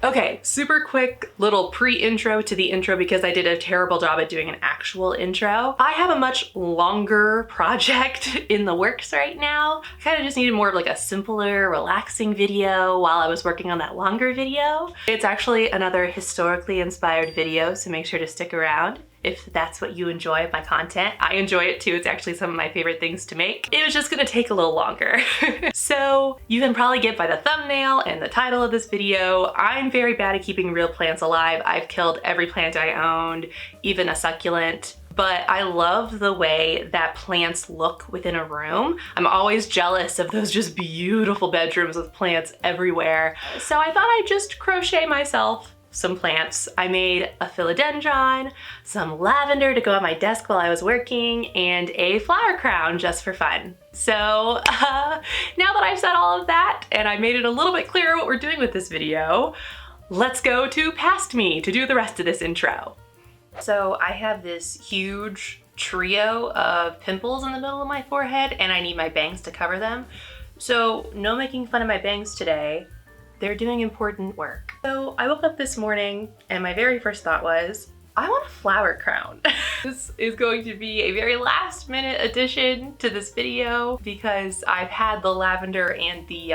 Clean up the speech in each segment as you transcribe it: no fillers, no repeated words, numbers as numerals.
Okay, super quick little pre-intro to the intro because I did a terrible job at doing an actual intro. I have a much longer project in the works right now. I kind of just needed more of like a simpler, relaxing video while I was working on that longer video. It's actually another historically inspired video, so make sure to stick around if that's what you enjoy of my content. I enjoy it too. It's actually some of my favorite things to make. It was just gonna take a little longer. So you can probably get by the thumbnail and the title of this video, I'm very bad at keeping real plants alive. I've killed every plant I owned, even a succulent. But I love the way that plants look within a room. I'm always jealous of those just beautiful bedrooms with plants everywhere. So I thought I'd just crochet myself some plants. I made a philodendron, some lavender to go on my desk while I was working, and a flower crown just for fun. So now that I've said all of that and I made it a little bit clearer what we're doing with this video, let's go to past me to do the rest of this intro. So I have this huge trio of pimples in the middle of my forehead and I need my bangs to cover them. So no making fun of my bangs today. They're doing important work. So I woke up this morning and my very first thought was, I want a flower crown. This is going to be a very last minute addition to this video because I've had the lavender and the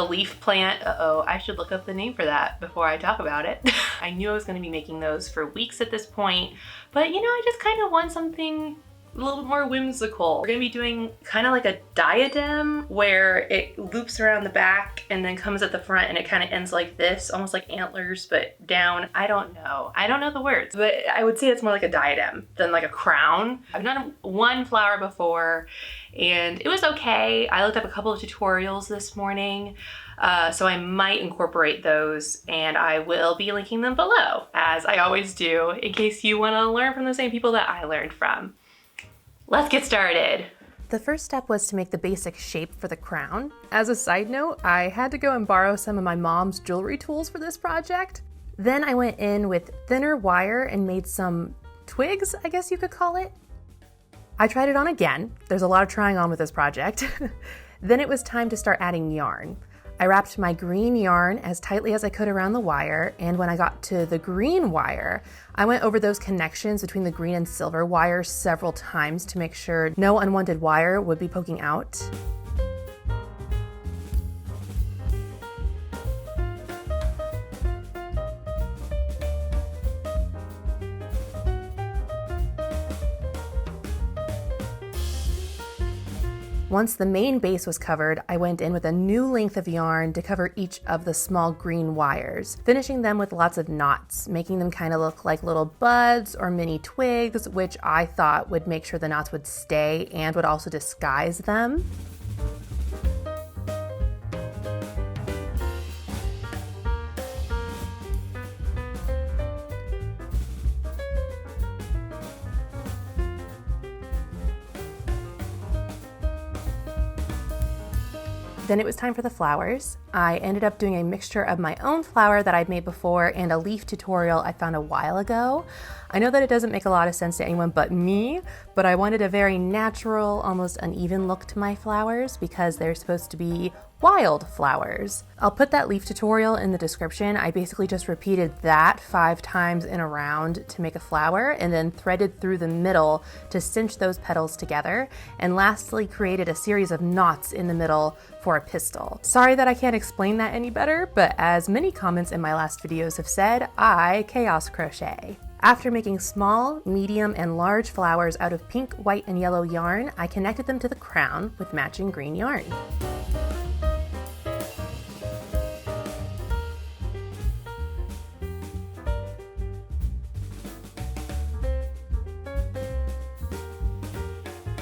leaf plant. Uh-oh, I should look up the name for that before I talk about it. I knew I was gonna be making those for weeks at this point, but you know, I just kind of want something a little bit more whimsical. We're gonna be doing kind of like a diadem where it loops around the back and then comes at the front and it kind of ends like this, almost like antlers, but down. I don't know the words, but I would say it's more like a diadem than like a crown. I've done one flower before and it was okay. I looked up a couple of tutorials this morning, so I might incorporate those and I will be linking them below, as I always do, in case you wanna learn from the same people that I learned from. Let's get started. The first step was to make the basic shape for the crown. As a side note, I had to go and borrow some of my mom's jewelry tools for this project. Then I went in with thinner wire and made some twigs, I guess you could call it. I tried it on again. There's a lot of trying on with this project. Then it was time to start adding yarn. I wrapped my green yarn as tightly as I could around the wire, and when I got to the green wire, I went over those connections between the green and silver wire several times to make sure no unwanted wire would be poking out. Once the main base was covered, I went in with a new length of yarn to cover each of the small green wires, finishing them with lots of knots, making them kind of look like little buds or mini twigs, which I thought would make sure the knots would stay and would also disguise them. Then it was time for the flowers. I ended up doing a mixture of my own flower that I'd made before and a leaf tutorial I found a while ago. I know that it doesn't make a lot of sense to anyone but me, but I wanted a very natural, almost uneven look to my flowers because they're supposed to be wild flowers. I'll put that leaf tutorial in the description. I basically just repeated that 5 times in a round to make a flower and then threaded through the middle to cinch those petals together, and lastly created a series of knots in the middle for a pistil. Sorry that I can't explain that any better, but as many comments in my last videos have said, I chaos crochet. After making small, medium, and large flowers out of pink, white, and yellow yarn, I connected them to the crown with matching green yarn.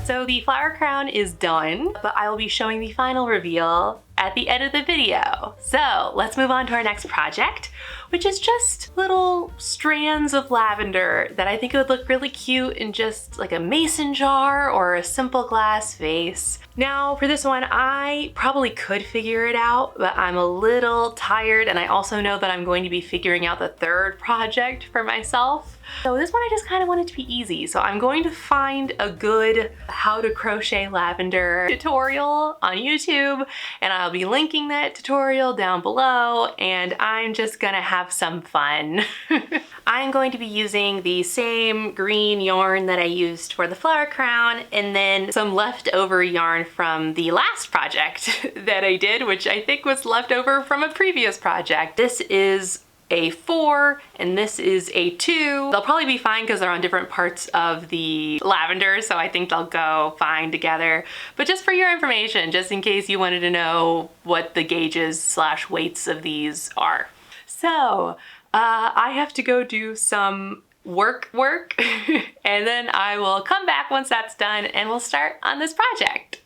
So the flower crown is done, but I will be showing the final reveal at the end of the video. So let's move on to our next project, which is just little strands of lavender that I think would look really cute in just like a mason jar or a simple glass vase. Now for this one, I probably could figure it out, but I'm a little tired, and I also know that I'm going to be figuring out the third project for myself. So this one I just kind of want it to be easy. So I'm going to find a good how to crochet lavender tutorial on YouTube, and I'll be linking that tutorial down below, and I'm just gonna have some fun. I'm going to be using the same green yarn that I used for the flower crown, and then some leftover yarn from the last project that I did, which I think was leftover from a previous project. This is a 4 and this is a 2. They'll probably be fine because they're on different parts of the lavender, so I think they'll go fine together. But just for your information, just in case you wanted to know what the gauges / weights of these are. So I have to go do some work and then I will come back once that's done and we'll start on this project.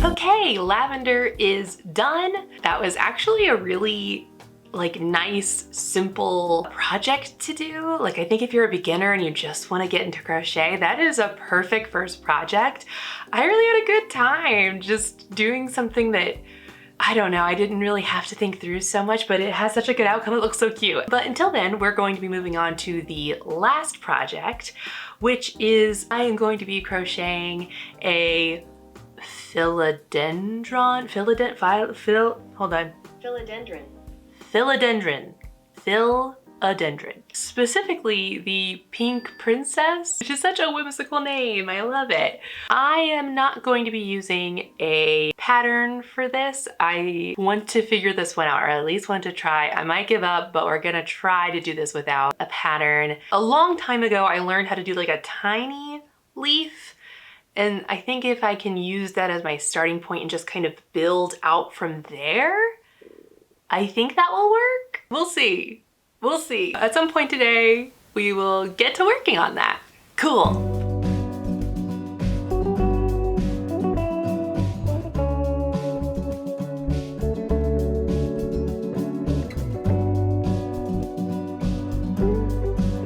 Okay, lavender is done. That was actually a really nice, simple project to do. I think if you're a beginner and you just want to get into crochet, that is a perfect first project. I really had a good time just doing something that, I don't know, I didn't really have to think through so much, but it has such a good outcome. It looks so cute. But until then, we're going to be moving on to the last project, which is I am going to be crocheting a philodendron. Specifically the Pink Princess, which is such a whimsical name. I love it. I am not going to be using a pattern for this. I want to figure this one out, or at least want to try. I might give up, but we're gonna try to do this without a pattern. A long time ago, I learned how to do a tiny leaf. And I think if I can use that as my starting point and just kind of build out from there, I think that will work. We'll see. We'll see. At some point today, we will get to working on that. Cool.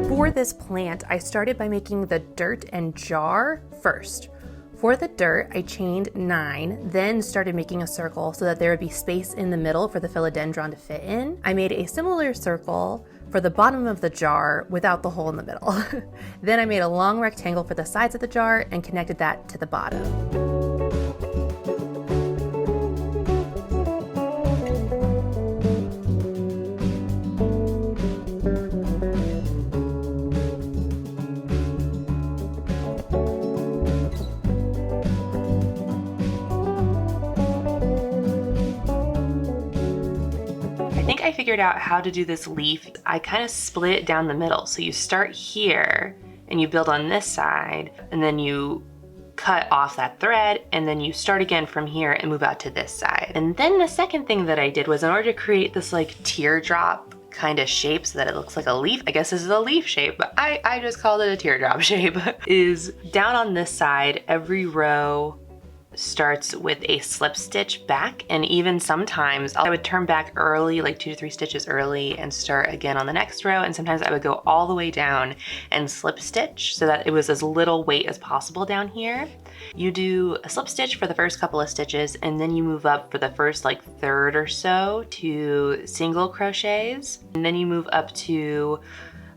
For this plant, I started by making the dirt and jar first. For the dirt, I chained 9, then started making a circle so that there would be space in the middle for the philodendron to fit in. I made a similar circle for the bottom of the jar without the hole in the middle. Then I made a long rectangle for the sides of the jar and connected that to the bottom. I figured out how to do this leaf. I kind of split it down the middle. So you start here and you build on this side, and then you cut off that thread, and then you start again from here and move out to this side. And then the second thing that I did was, in order to create this teardrop kind of shape so that it looks like a leaf, I guess this is a leaf shape, but I just called it a teardrop shape, is down on this side, every row starts with a slip stitch back, and even sometimes I would turn back early, 2 to 3 stitches early, and start again on the next row, and sometimes I would go all the way down and slip stitch so that it was as little weight as possible down here. You do a slip stitch for the first couple of stitches, and then you move up for the first third or so to single crochets, and then you move up to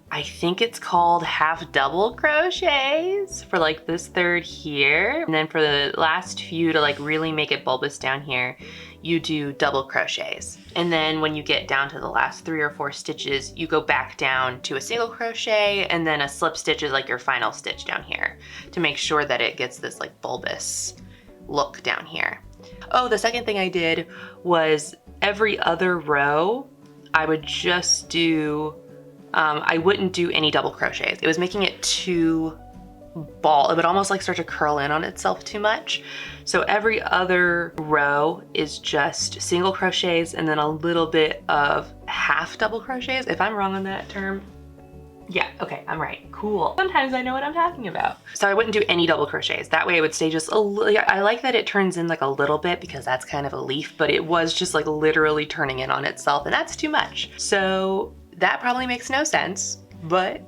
I think it's called half double crochets for like this third here. And then for the last few to like really make it bulbous down here, you do double crochets. And then when you get down to the last 3 or 4 stitches, you go back down to a single crochet, and then a slip stitch is like your final stitch down here to make sure that it gets this like bulbous look down here. Oh, the second thing I did was every other row, I would just do, I wouldn't do any double crochets. It was making it too ball. It would almost like start to curl in on itself too much. So every other row is just single crochets and then a little bit of half double crochets. If I'm wrong on that term, yeah, okay, I'm right. Cool. Sometimes I know what I'm talking about. So I wouldn't do any double crochets. That way it would stay just a little, I like that it turns in like a little bit because that's kind of a leaf, but it was just like literally turning in on itself, and that's too much. So that probably makes no sense, but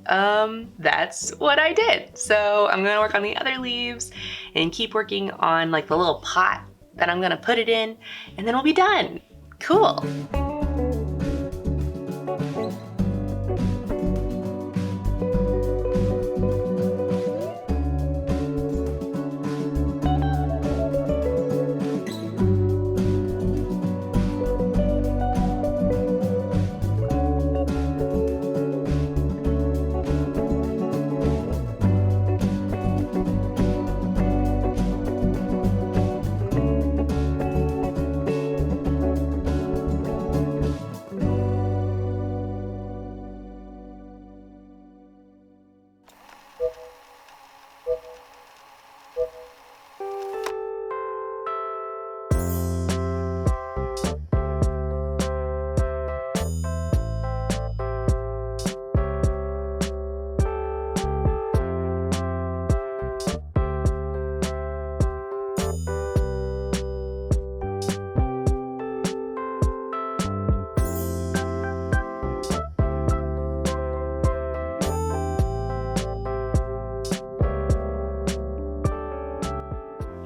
that's what I did. So I'm gonna work on the other leaves and keep working on like the little pot that I'm gonna put it in, and then we'll be done. Cool.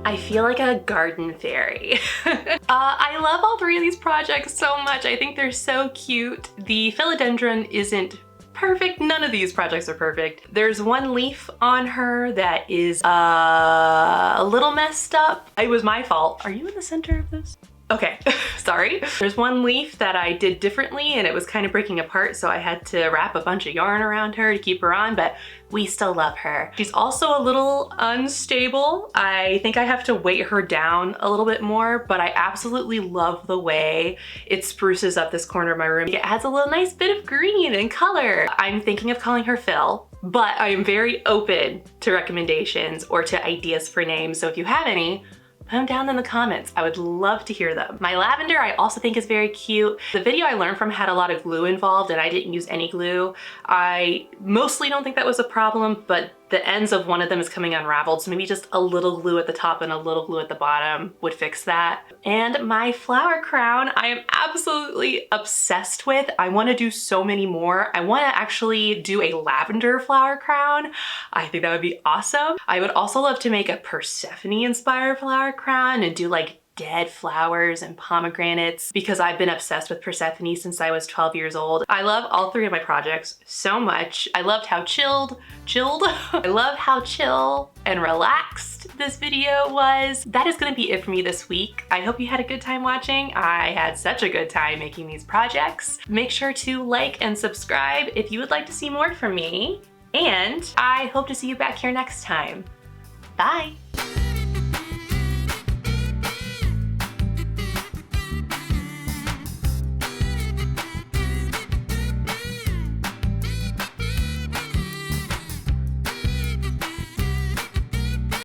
I feel like a garden fairy. I love all 3 of these projects so much. I think they're so cute. The philodendron isn't perfect. None of these projects are perfect. There's one leaf on her that is a little messed up. It was my fault. Are you in the center of this? Okay, sorry. There's one leaf that I did differently and it was kind of breaking apart, so I had to wrap a bunch of yarn around her to keep her on, but we still love her. She's also a little unstable. I think I have to weight her down a little bit more, but I absolutely love the way it spruces up this corner of my room. It adds a little nice bit of green and color. I'm thinking of calling her Phil, but I am very open to recommendations or to ideas for names, so if you have any, put them down in the comments. I would love to hear them. My lavender I also think is very cute. The video I learned from had a lot of glue involved and I didn't use any glue. I mostly don't think that was a problem, but the ends of one of them is coming unraveled, so maybe just a little glue at the top and a little glue at the bottom would fix that. And my flower crown I am absolutely obsessed with. I want to do so many more. I want to actually do a lavender flower crown. I think that would be awesome. I would also love to make a Persephone inspired flower crown and do like dead flowers and pomegranates because I've been obsessed with Persephone since I was 12 years old. I love all 3 of my projects so much. I loved how chilled, I love how chill and relaxed this video was. That is gonna be it for me this week. I hope you had a good time watching. I had such a good time making these projects. Make sure to like and subscribe if you would like to see more from me. And I hope to see you back here next time. Bye.